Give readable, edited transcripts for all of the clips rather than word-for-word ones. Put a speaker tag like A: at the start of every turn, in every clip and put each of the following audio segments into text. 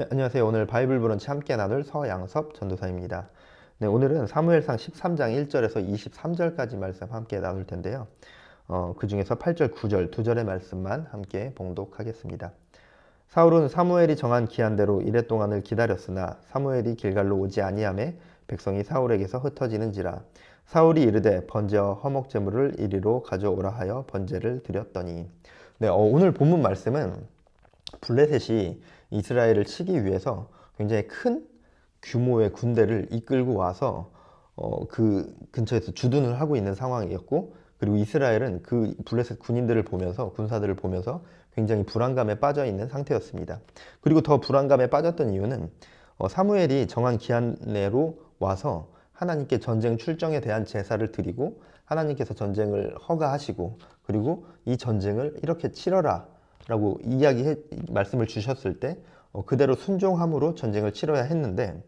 A: 네, 안녕하세요. 오늘 바이블 브런치 함께 나눌 서양섭 전도사입니다. 네, 오늘은 사무엘상 13장 1절에서 23절까지 말씀 함께 나눌 텐데요. 그 중에서 8절, 9절, 2절의 말씀만 함께 봉독하겠습니다. 사울은 사무엘이 정한 기한대로 이레 동안을 기다렸으나 사무엘이 길갈로 오지 아니하매 백성이 사울에게서 흩어지는지라. 사울이 이르되 번제와 화목 제물을 이리로 가져오라 하여 번제를 드렸더니. 네, 오늘 본문 말씀은 블레셋이 이스라엘을 치기 위해서 굉장히 큰 규모의 군대를 이끌고 와서 그 근처에서 주둔을 하고 있는 상황이었고, 그리고 이스라엘은 그 블레셋 군인들을 보면서, 군사들을 보면서 굉장히 불안감에 빠져 있는 상태였습니다. 그리고 더 불안감에 빠졌던 이유는 사무엘이 정한 기한 내로 와서 하나님께 전쟁 출정에 대한 제사를 드리고 하나님께서 전쟁을 허가하시고, 그리고 이 전쟁을 이렇게 치러라 라고 말씀을 주셨을 때 그대로 순종함으로 전쟁을 치러야 했는데,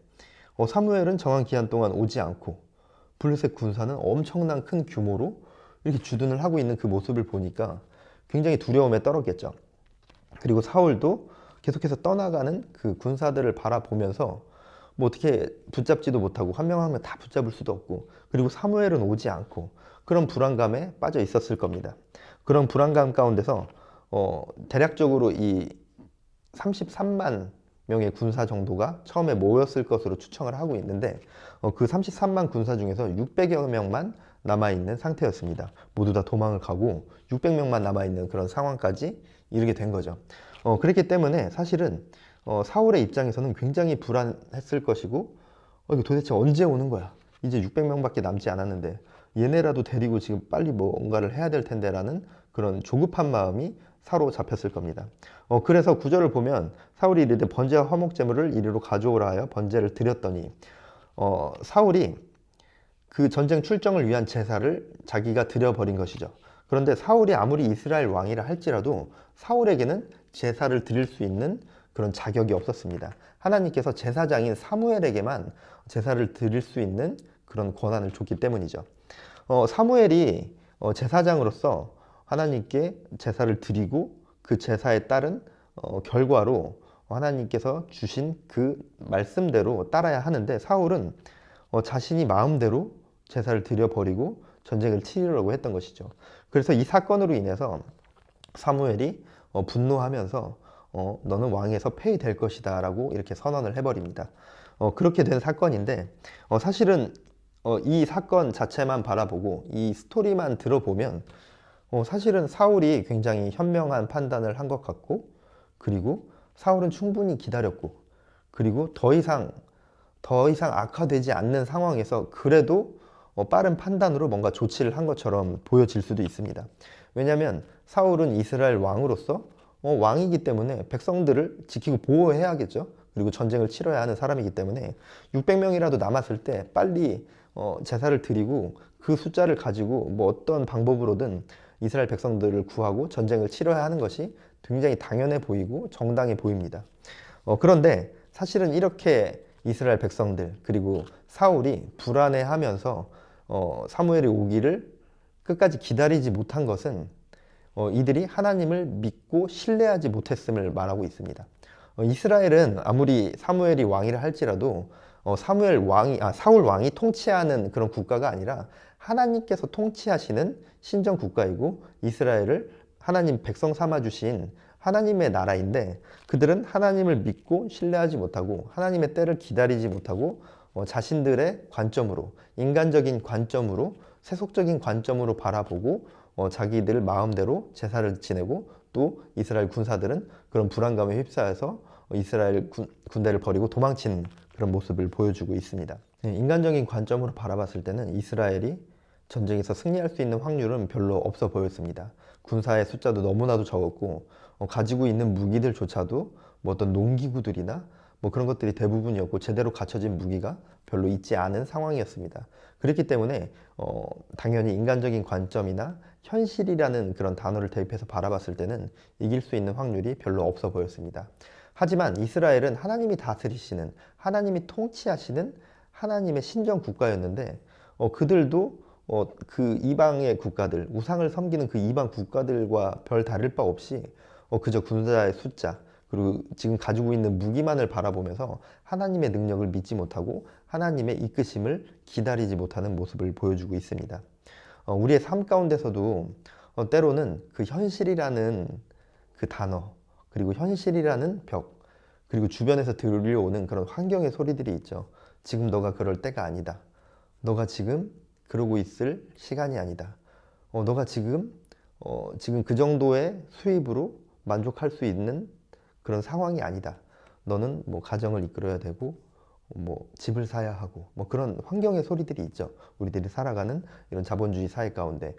A: 사무엘은 정한 기한 동안 오지 않고 블레셋 군사는 엄청난 큰 규모로 이렇게 주둔을 하고 있는 그 모습을 보니까 굉장히 두려움에 떨었겠죠. 그리고 사울도 계속해서 떠나가는 그 군사들을 바라보면서 뭐 어떻게 붙잡지도 못하고 한 명 한 명 다 붙잡을 수도 없고, 그리고 사무엘은 오지 않고, 그런 불안감에 빠져 있었을 겁니다. 그런 불안감 가운데서 대략적으로 이 33만 명의 군사 정도가 처음에 모였을 것으로 추정을 하고 있는데, 그 33만 군사 중에서 600여 명만 남아있는 상태였습니다. 모두 다 도망을 가고 600명만 남아있는 그런 상황까지 이르게 된 거죠. 그렇기 때문에 사실은 사울의 입장에서는 굉장히 불안했을 것이고, 이거 도대체 언제 오는 거야? 이제 600명밖에 남지 않았는데 얘네라도 데리고 지금 빨리 뭔가를 해야 될 텐데 라는 그런 조급한 마음이 사로잡혔을 겁니다. 그래서 구절을 보면 사울이 이르되 번제와 화목 제물을 이리로 가져오라 하여 번제를 드렸더니, 사울이 그 전쟁 출정을 위한 제사를 자기가 드려버린 것이죠. 그런데 사울이 아무리 이스라엘 왕이라 할지라도 사울에게는 제사를 드릴 수 있는 그런 자격이 없었습니다. 하나님께서 제사장인 사무엘에게만 제사를 드릴 수 있는 그런 권한을 줬기 때문이죠. 사무엘이 제사장으로서 하나님께 제사를 드리고 그 제사에 따른 결과로 하나님께서 주신 그 말씀대로 따라야 하는데, 사울은 자신이 마음대로 제사를 드려버리고 전쟁을 치르려고 했던 것이죠. 그래서 이 사건으로 인해서 사무엘이 분노하면서 너는 왕에서 폐위될 것이다 라고 이렇게 선언을 해버립니다. 그렇게 된 사건인데, 사실은 이 사건 자체만 바라보고 이 스토리만 들어보면 사실은 사울이 굉장히 현명한 판단을 한 것 같고, 그리고 사울은 충분히 기다렸고, 그리고 더 이상 악화되지 않는 상황에서 그래도 빠른 판단으로 뭔가 조치를 한 것처럼 보여질 수도 있습니다. 왜냐하면 사울은 이스라엘 왕으로서 왕이기 때문에 백성들을 지키고 보호해야겠죠. 그리고 전쟁을 치러야 하는 사람이기 때문에 600명이라도 남았을 때 빨리 제사를 드리고 그 숫자를 가지고 뭐 어떤 방법으로든 이스라엘 백성들을 구하고 전쟁을 치러야 하는 것이 굉장히 당연해 보이고 정당해 보입니다. 그런데 사실은 이렇게 이스라엘 백성들 그리고 사울이 불안해하면서 사무엘이 오기를 끝까지 기다리지 못한 것은 이들이 하나님을 믿고 신뢰하지 못했음을 말하고 있습니다. 이스라엘은 아무리 사무엘이 왕이라 할지라도 사울 왕이 통치하는 그런 국가가 아니라 하나님께서 통치하시는 신정 국가이고, 이스라엘을 하나님 백성 삼아 주신 하나님의 나라인데, 그들은 하나님을 믿고 신뢰하지 못하고 하나님의 때를 기다리지 못하고 자신들의 관점으로, 인간적인 관점으로, 세속적인 관점으로 바라보고 자기들 마음대로 제사를 지내고, 또 이스라엘 군사들은 그런 불안감에 휩싸여서 이스라엘 군대를 버리고 도망치는 그런 모습을 보여주고 있습니다. 인간적인 관점으로 바라봤을 때는 이스라엘이 전쟁에서 승리할 수 있는 확률은 별로 없어 보였습니다. 군사의 숫자도 너무나도 적었고, 가지고 있는 무기들조차도 뭐 어떤 농기구들이나 뭐 그런 것들이 대부분이었고, 제대로 갖춰진 무기가 별로 있지 않은 상황이었습니다. 그렇기 때문에 당연히 인간적인 관점이나 현실이라는 그런 단어를 대입해서 바라봤을 때는 이길 수 있는 확률이 별로 없어 보였습니다. 하지만 이스라엘은 하나님이 다스리시는, 하나님이 통치하시는 하나님의 신정 국가였는데, 그들도 그 이방의 국가들, 우상을 섬기는 그 이방 국가들과 별 다를 바 없이 그저 군사의 숫자, 그리고 지금 가지고 있는 무기만을 바라보면서 하나님의 능력을 믿지 못하고 하나님의 이끄심을 기다리지 못하는 모습을 보여주고 있습니다. 우리의 삶 가운데서도 때로는 그 현실이라는 그 단어, 그리고 현실이라는 벽, 그리고 주변에서 들려오는 그런 환경의 소리들이 있죠. 지금 너가 그럴 때가 아니다. 너가 지금 그러고 있을 시간이 아니다. 너가 지금 그 정도의 수입으로 만족할 수 있는 그런 상황이 아니다. 너는 뭐 가정을 이끌어야 되고 뭐 집을 사야 하고 뭐 그런 환경의 소리들이 있죠. 우리들이 살아가는 이런 자본주의 사회 가운데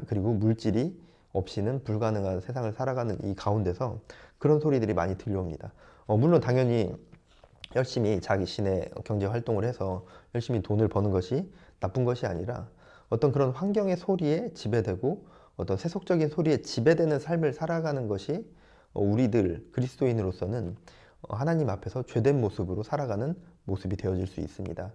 A: 그리고 물질이 없이는 불가능한 세상을 살아가는 이 가운데서 그런 소리들이 많이 들려옵니다. 물론 당연히 열심히 자신의 경제 활동을 해서 열심히 돈을 버는 것이 나쁜 것이 아니라 어떤 그런 환경의 소리에 지배되고 어떤 세속적인 소리에 지배되는 삶을 살아가는 것이 우리들 그리스도인으로서는 하나님 앞에서 죄된 모습으로 살아가는 모습이 되어질 수 있습니다.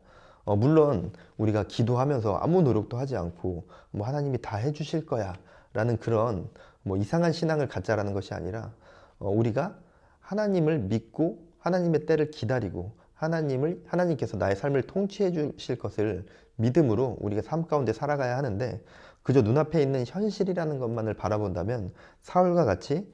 A: 물론 우리가 기도하면서 아무 노력도 하지 않고 뭐 하나님이 다 해주실 거야 라는 그런 뭐 이상한 신앙을 갖자라는 것이 아니라 우리가 하나님을 믿고 하나님의 때를 기다리고 하나님께서 나의 삶을 통치해 주실 것을 믿음으로 우리가 삶 가운데 살아가야 하는데 그저 눈앞에 있는 현실이라는 것만을 바라본다면 사울과 같이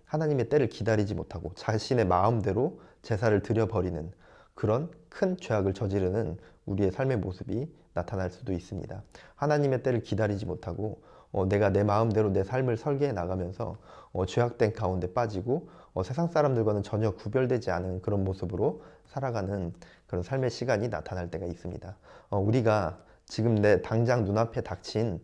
A: 하나님의 때를 기다리지 못하고 자신의 마음대로 제사를 드려버리는 그런 큰 죄악을 저지르는 우리의 삶의 모습이 나타날 수도 있습니다. 하나님의 때를 기다리지 못하고 내가 내 마음대로 내 삶을 설계해 나가면서 죄악된 가운데 빠지고 세상 사람들과는 전혀 구별되지 않은 그런 모습으로 살아가는 그런 삶의 시간이 나타날 때가 있습니다. 우리가 지금 내 당장 눈앞에 닥친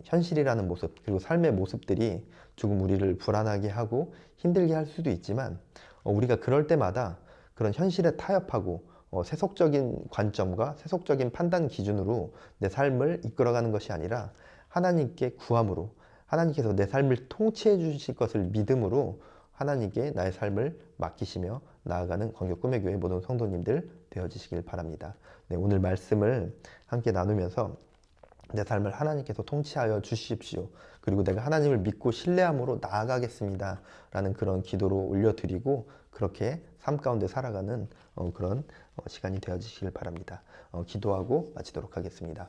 A: 현실이라는 모습 그리고 삶의 모습들이 조금 우리를 불안하게 하고 힘들게 할 수도 있지만 우리가 그럴 때마다 그런 현실에 타협하고 세속적인 관점과 세속적인 판단 기준으로 내 삶을 이끌어가는 것이 아니라 하나님께 구함으로 하나님께서 내 삶을 통치해 주실 것을 믿음으로 하나님께 나의 삶을 맡기시며 나아가는 광교 꿈의 교회 모든 성도님들 되어지시길 바랍니다. 네, 오늘 말씀을 함께 나누면서 내 삶을 하나님께서 통치하여 주십시오. 그리고 내가 하나님을 믿고 신뢰함으로 나아가겠습니다. 라는 그런 기도로 올려드리고 그렇게 삶 가운데 살아가는 그런 시간이 되어지시길 바랍니다. 기도하고 마치도록 하겠습니다.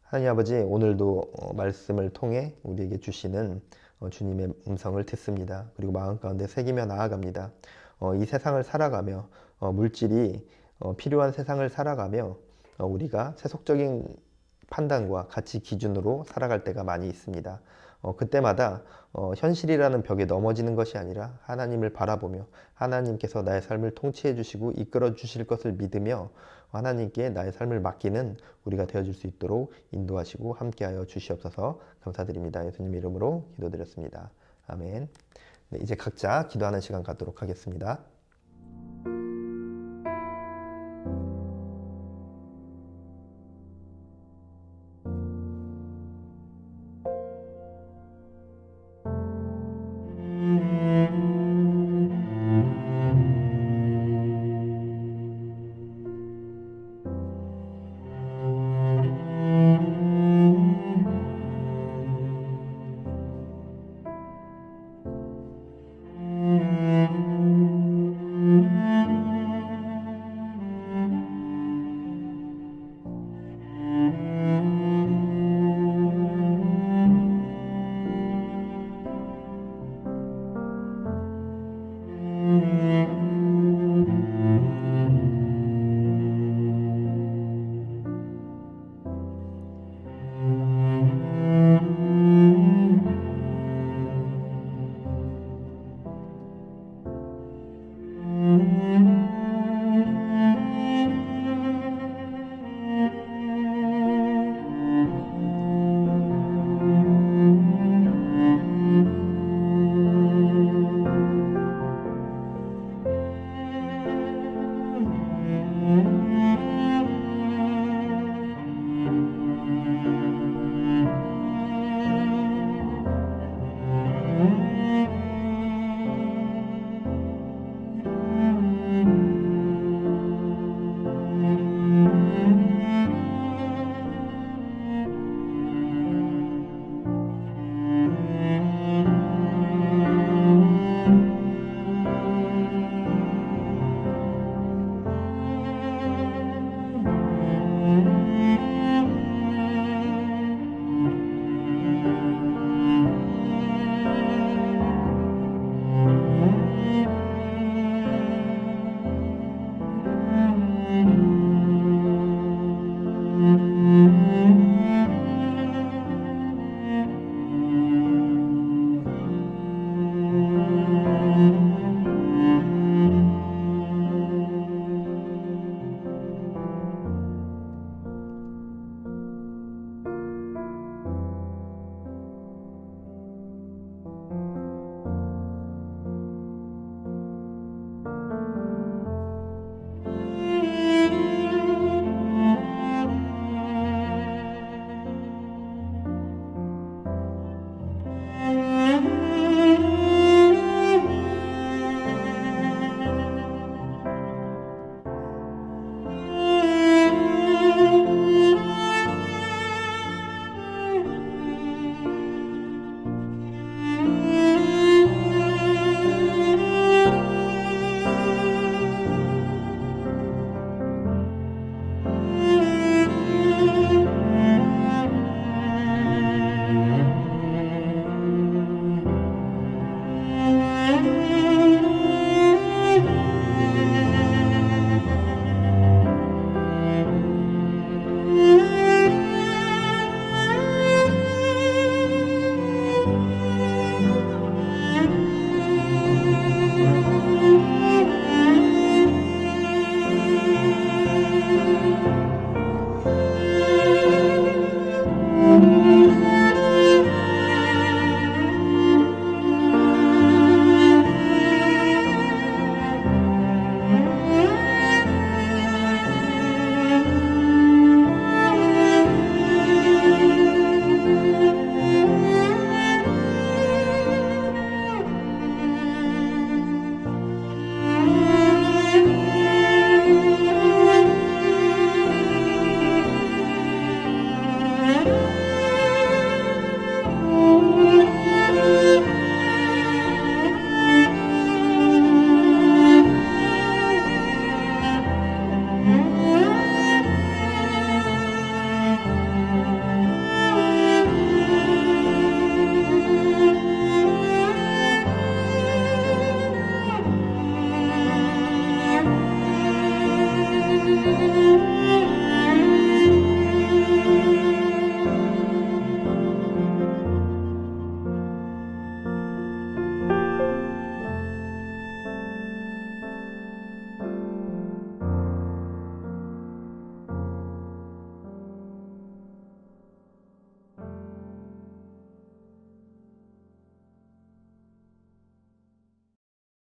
A: 하나님 아버지, 오늘도 말씀을 통해 우리에게 주시는 주님의 음성을 듣습니다. 그리고 마음 가운데 새기며 나아갑니다. 이 세상을 살아가며 물질이 필요한 세상을 살아가며 우리가 세속적인 판단과 가치 기준으로 살아갈 때가 많이 있습니다. 그때마다 현실이라는 벽에 넘어지는 것이 아니라 하나님을 바라보며 하나님께서 나의 삶을 통치해 주시고 이끌어 주실 것을 믿으며 하나님께 나의 삶을 맡기는 우리가 되어줄 수 있도록 인도하시고 함께하여 주시옵소서. 감사드립니다. 예수님 이름으로 기도드렸습니다. 아멘. 네, 이제 각자 기도하는 시간 갖도록 하겠습니다.